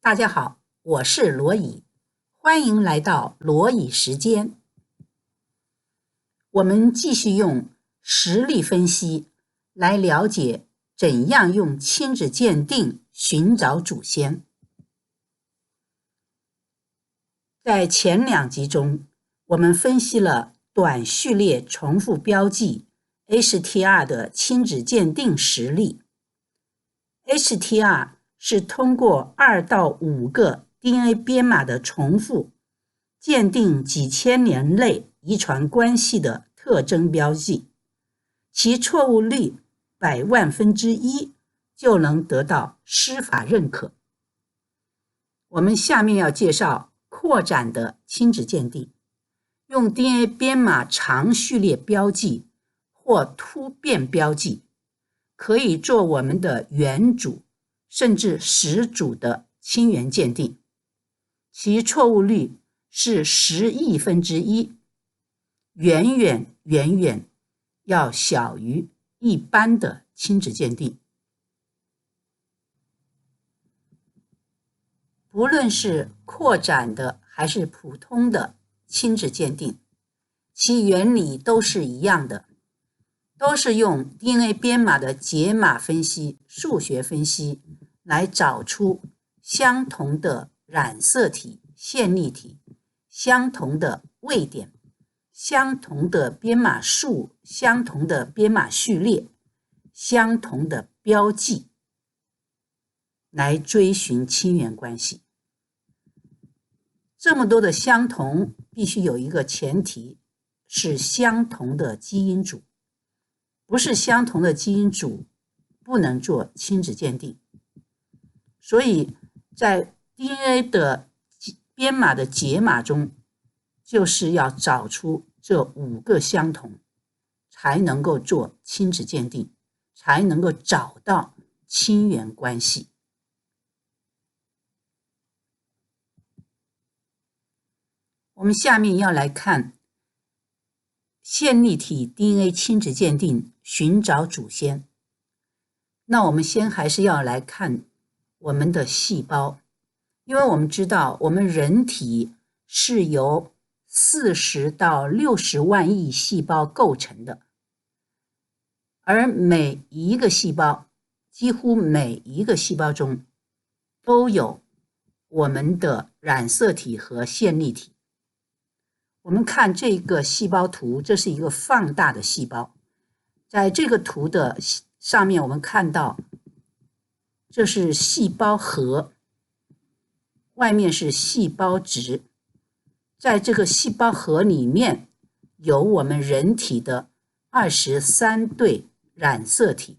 大家好，我是罗乙，欢迎来到罗乙时间。我们继续用实例分析来了解怎样用亲子鉴定寻找祖先。在前2集中，我们分析了短序列重复标记 HTR 的亲子鉴定实例。HTR 是通过2到5个 DNA 编码的重复，鉴定几千年内遗传关系的特征标记，其错误率100万分之1就能得到司法认可。我们下面要介绍扩展的亲子鉴定，用 DNA 编码长序列标记或突变标记，可以做我们的原祖甚至始祖的亲缘鉴定，其错误率是10亿分之1，远远要小于一般的亲子鉴定。不论是扩展的还是普通的亲子鉴定，其原理都是一样的，都是用 DNA 编码的解码分析、数学分析来找出相同的染色体、线粒体、相同的位点、相同的编码数、相同的编码序列、相同的标记，来追寻亲缘关系。这么多的相同，必须有一个前提，是相同的基因组。不是相同的基因组，不能做亲子鉴定。所以在 DNA 的编码的解码中，就是要找出这5个相同，才能够做亲子鉴定，才能够找到亲缘关系。我们下面要来看线粒体 DNA 亲子鉴定寻找祖先。那我们先还是要来看我们的细胞，因为我们知道我们人体是由40到60万亿细胞构成的，而每一个细胞，几乎每一个细胞中都有我们的染色体和线粒体。我们看这个细胞图，这是一个放大的细胞。在这个图的上面，我们看到这是细胞核，外面是细胞质。在这个细胞核里面，有我们人体的23对染色体，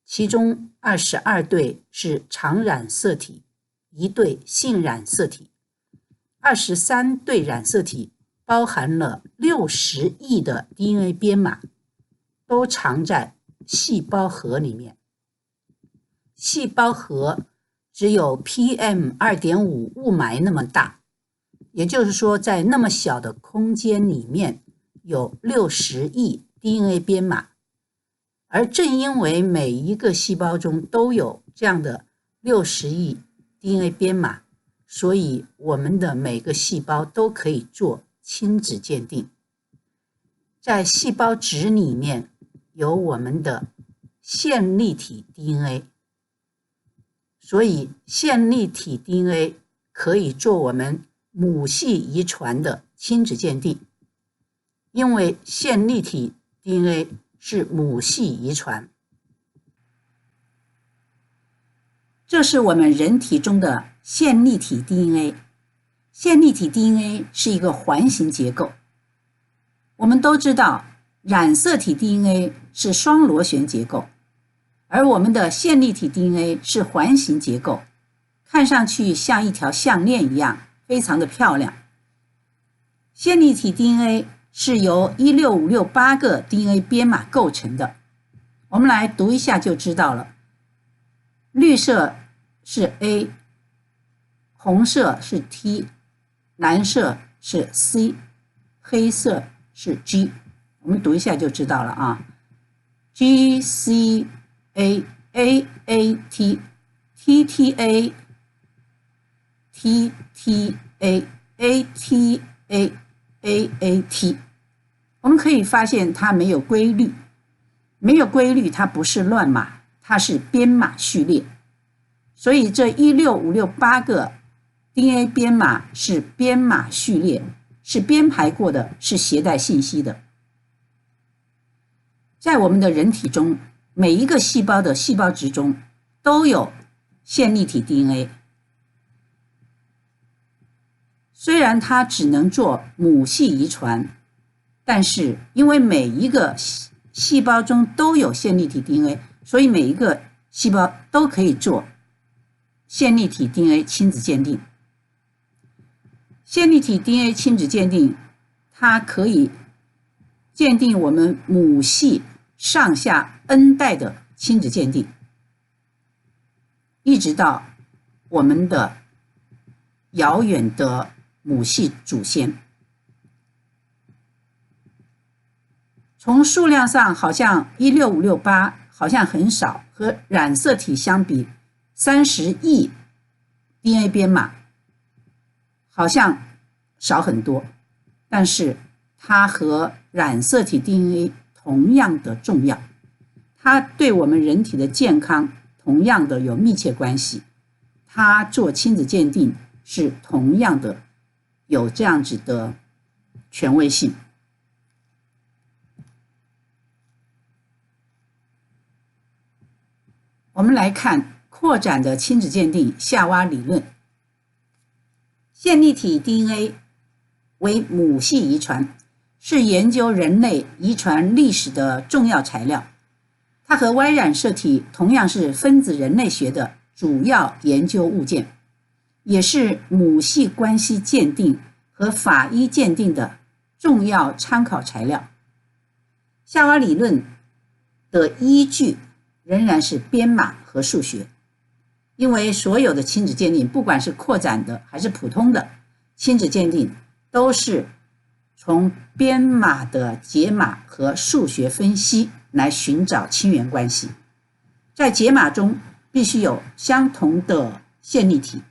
其中22对是常染色体，1对性染色体。23对染色体包含了60亿的 DNA 编码，都藏在细胞核里面。细胞核只有 PM2.5 雾霾那么大，也就是说在那么小的空间里面有60亿 DNA 编码。而正因为每一个细胞中都有这样的60亿 DNA 编码，所以我们的每个细胞都可以做亲子鉴定。在细胞质里面有我们的线粒体 DNA， 所以线粒体 DNA 可以做我们母系遗传的亲子鉴定，因为线粒体 DNA 是母系遗传。这是我们人体中的线粒体 DNA。 线粒体 DNA 是一个环形结构。我们都知道染色体 DNA 是双螺旋结构，而我们的线粒体 DNA 是环形结构，看上去像一条项链一样，非常的漂亮。线粒体 DNA 是由16568个 DNA 编码构成的，我们来读一下就知道了。绿色是 A， 红色是 T， 蓝色是 C， 黑色是 G。 我们读一下就知道了啊。 GCA AAT TTA TTA，ATA，AAT。我们可以发现它没有规律，它不是乱码，它是编码序列。所以这16568个 DNA 编码是编码序列，是编排过的，是携带信息的。在我们的人体中，每一个细胞的细胞质中都有线粒体 DNA。虽然它只能做母系遗传，但是因为每一个细胞中都有线粒体 DNA， 所以每一个细胞都可以做线粒体 DNA 亲子鉴定。线粒体 DNA 亲子鉴定，它可以鉴定我们母系上下 N 代的亲子鉴定，一直到我们的遥远的母系祖先。从数量上好像16568好像很少，和染色体相比30亿 DNA 编码好像少很多，但是它和染色体 DNA 同样的重要，它对我们人体的健康同样的有密切关系，它做亲子鉴定是同样的有这样子的权威性。我们来看扩展的亲子鉴定夏娃理论。线粒体 DNA 为母系遗传，是研究人类遗传历史的重要材料。它和 Y 染色体同样是分子人类学的主要研究物件，也是母系关系鉴定和法医鉴定的重要参考材料。夏娃理论的依据仍然是编码和数学，因为所有的亲子鉴定，不管是扩展的还是普通的亲子鉴定，都是从编码的解码和数学分析来寻找亲缘关系。在解码中必须有相同的线粒体，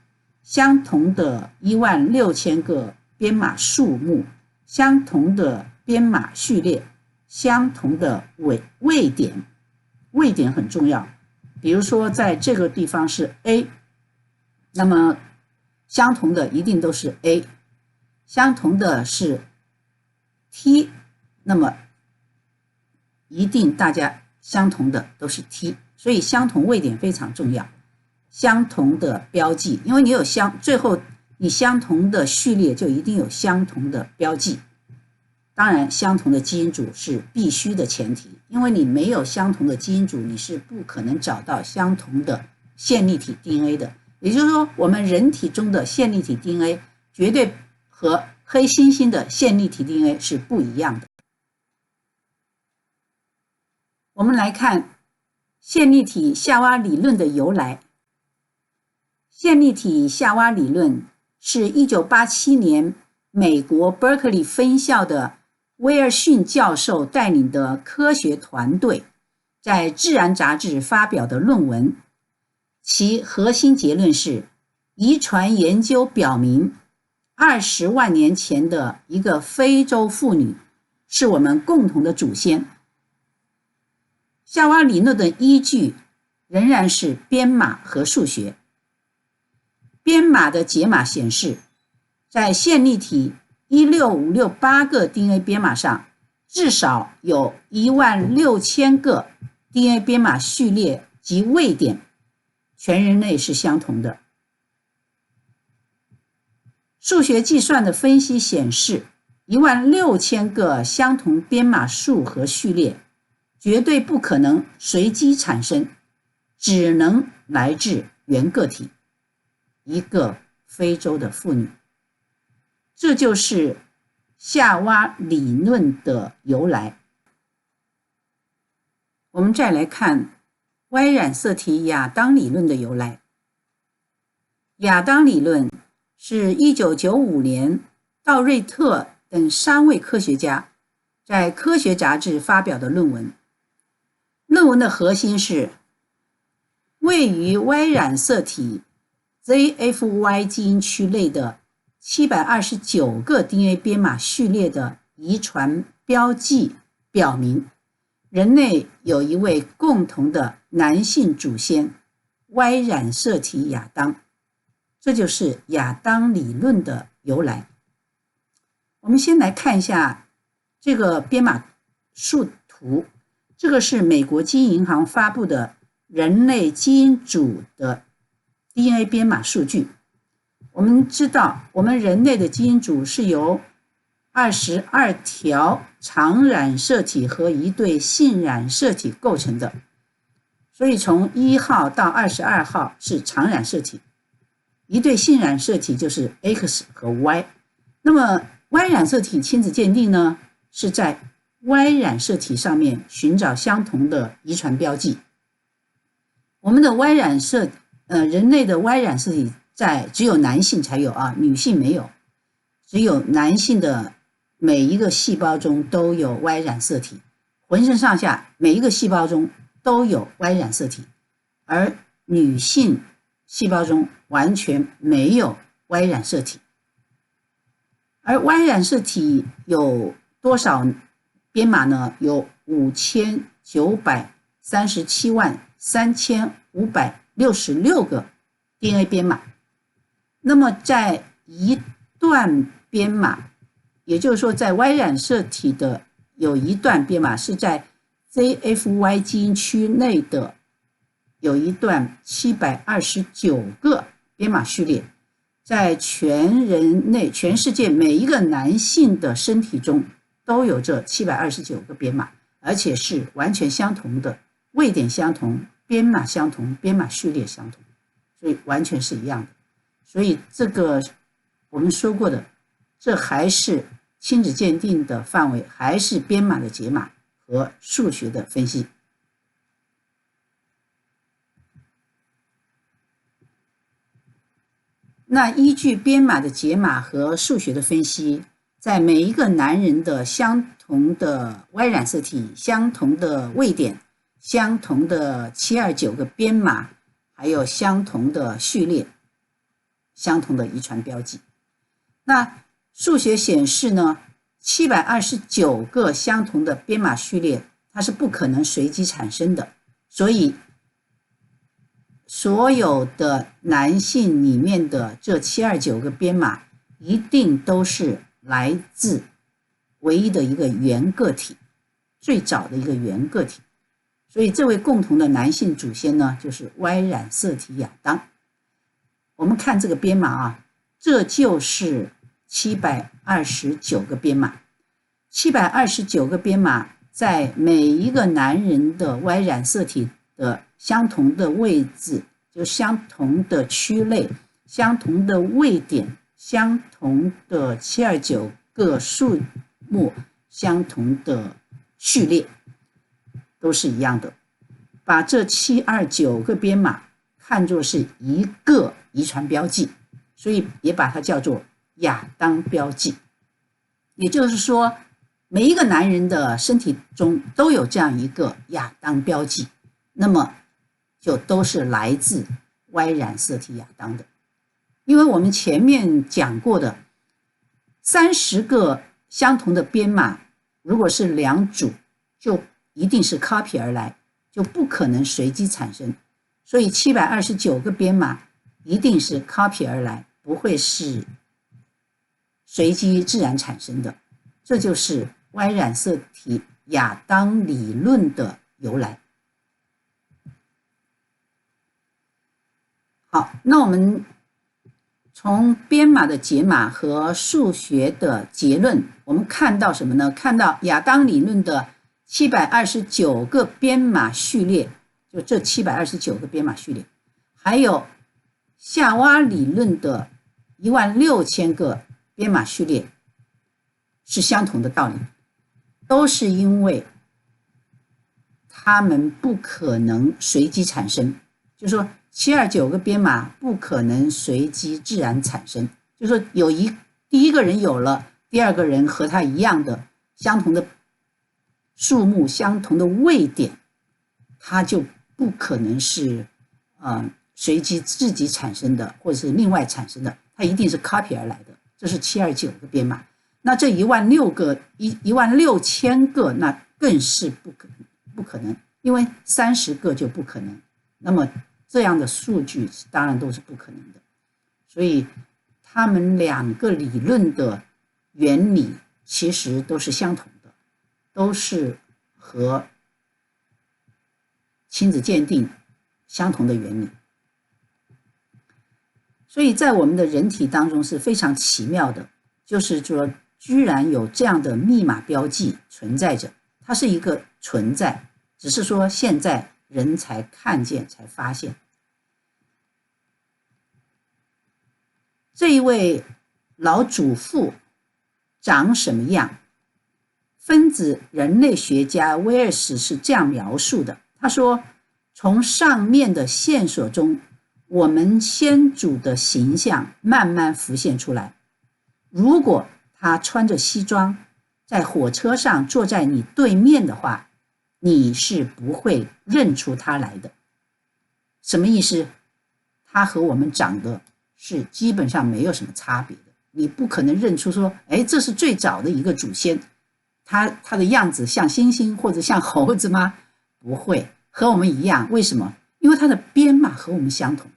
相同的16000个编码数目，相同的编码序列，相同的位点。位点很重要，比如说在这个地方是 A， 那么相同的一定都是 A， 相同的是 T， 那么一定大家相同的都是 T， 所以相同位点非常重要。相同的标记，因为你有最后你相同的序列就一定有相同的标记。当然相同的基因组是必须的前提，因为你没有相同的基因组，你是不可能找到相同的线粒体 DNA 的。也就是说，我们人体中的线粒体 DNA 绝对和黑猩猩的线粒体 DNA 是不一样的。我们来看线粒体夏娃理论的由来。线粒体夏娃理论是1987年美国 Berkeley 分校的威尔逊教授带领的科学团队在《自然》杂志发表的论文，其核心结论是，遗传研究表明20万年前的一个非洲妇女是我们共同的祖先。夏娃理论的依据仍然是编码和数学。编码的解码显示，在线粒体16568个 DNA 编码上，至少有16000个 DNA 编码序列及位点，全人类是相同的。数学计算的分析显示，16000个相同编码数和序列绝对不可能随机产生，只能来自原个体，一个非洲的妇女。这就是夏娃理论的由来。我们再来看 Y 染色体亚当理论的由来。亚当理论是1995年道瑞特等3位科学家在《科学》杂志发表的论文。论文的核心是，位于 Y 染色体 ZFY 基因区内的729个 DNA 编码序列的遗传标记表明，人类有一位共同的男性祖先 Y 染色体亚当，这就是亚当理论的由来。我们先来看一下这个编码树图，这个是美国基因银行发布的人类基因组的 DNA 编码数据。我们知道，我们人类的基因组是由22条长染色体和一对性染色体构成的，所以从1号到22号是长染色体，一对性染色体就是 X 和 Y。那么 Y 染色体亲子鉴定呢，是在 Y 染色体上面寻找相同的遗传标记。我们的 Y 染色人类的 Y 染色体只有男性才有啊，女性没有，只有男性的每一个细胞中都有 Y 染色体，浑身上下每一个细胞中都有 Y 染色体，而女性细胞中完全没有 Y 染色体。而 Y 染色体有多少编码呢？有59,373,566个 DNA 编码。那么在一段编码，也就是说在 Y 染色体的有一段编码是在 ZFY 基因区内的有一段729个编码序列，在全世界每一个男性的身体中都有这729个编码，而且是完全相同的，位点相同，编码相同，编码序列相同，所以完全是一样的。所以这个我们说过的，这还是亲子鉴定的范围，还是编码的解码和数学的分析。那依据编码的解码和数学的分析，在每一个男人的相同的 Y 染色体、相同的位点、相同的729个编码，还有相同的序列、相同的遗传标记。那数学显示呢，729个相同的编码序列，它是不可能随机产生的，所以所有的男性里面的这729个编码一定都是来自唯一的一个原个体，最早的一个原个体。所以这位共同的男性祖先呢，就是 Y 染色体亚当。我们看这个编码啊，这就是729个编码。729个编码在每一个男人的 Y 染色体的相同的位置，就相同的区类、相同的位点、相同的729个数目、相同的序列，都是一样的。把这729个编码看作是一个遗传标记，所以也把它叫做亚当标记。也就是说，每一个男人的身体中都有这样一个亚当标记，那么就都是来自 Y 染色体亚当的。因为我们前面讲过的30个相同的编码，如果是两组，就一定是 copy 而来，就不可能随机产生。所以729个编码一定是 copy 而来，不会是随机自然产生的。这就是 Y 染色体亚当理论的由来。好，那我们从编码的解码和数学的结论，我们看到什么呢？看到亚当理论的729个编码序列，就这729个编码序列，还有夏娃理论的16000个编码序列是相同的道理，都是因为它们不可能随机产生，就是说729个编码不可能随机自然产生，就是说第一个人有了，第二个人和他一样的相同的数目、相同的位点，它就不可能是随机自己产生的，或者是另外产生的，它一定是 copy 而来的。这是7295个编码。那这16000个，那更是不可能，因为30个就不可能。那么这样的数据当然都是不可能的。所以他们两个理论的原理其实都是相同的，都是和亲子鉴定相同的原理。所以在我们的人体当中是非常奇妙的，就是说居然有这样的密码标记存在着，它是一个存在，只是说现在人才看见才发现。这一位老祖父长什么样？分子人类学家威尔斯是这样描述的，他说，从上面的线索中，我们先祖的形象慢慢浮现出来。如果他穿着西装，在火车上坐在你对面的话，你是不会认出他来的。什么意思？他和我们长得是基本上没有什么差别的，你不可能认出说，哎，这是最早的一个祖先，他的样子像猩猩或者像猴子吗？不会，和我们一样。为什么？因为他的编码和我们相同。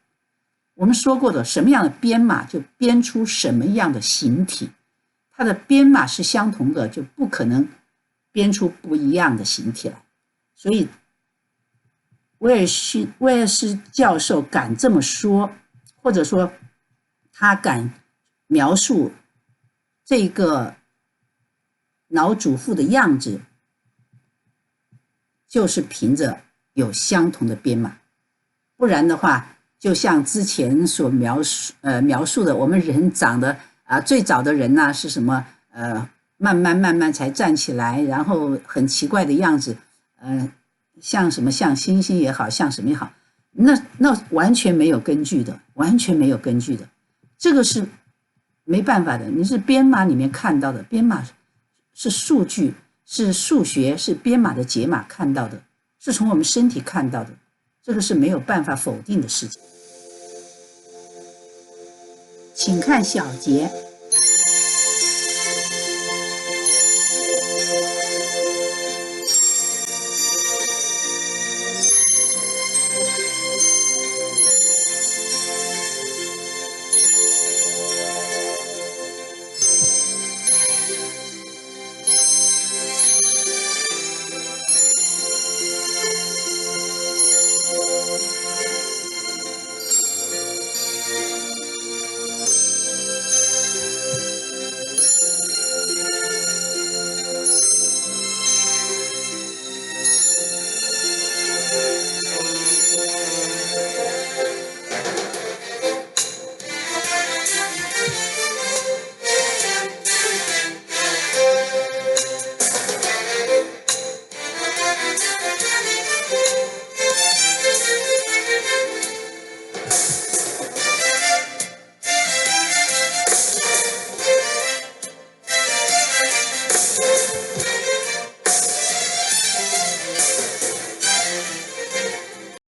我们说过的，什么样的编码就编出什么样的形体，它的编码是相同的，就不可能编出不一样的形体来。所以威尔斯教授敢这么说，或者说他敢描述这个老祖父的样子，就是凭着有相同的编码。不然的话，就像之前所描述的，我们人长得最早的人呢是什么慢慢才站起来，然后很奇怪的样子，像什么像猩猩也好，像什么也好，那完全没有根据的，完全没有根据的，这个是没办法的。你是编码里面看到的，编码是数据，是数学，是编码的解码看到的，是从我们身体看到的，这个是没有办法否定的事情。请看小节。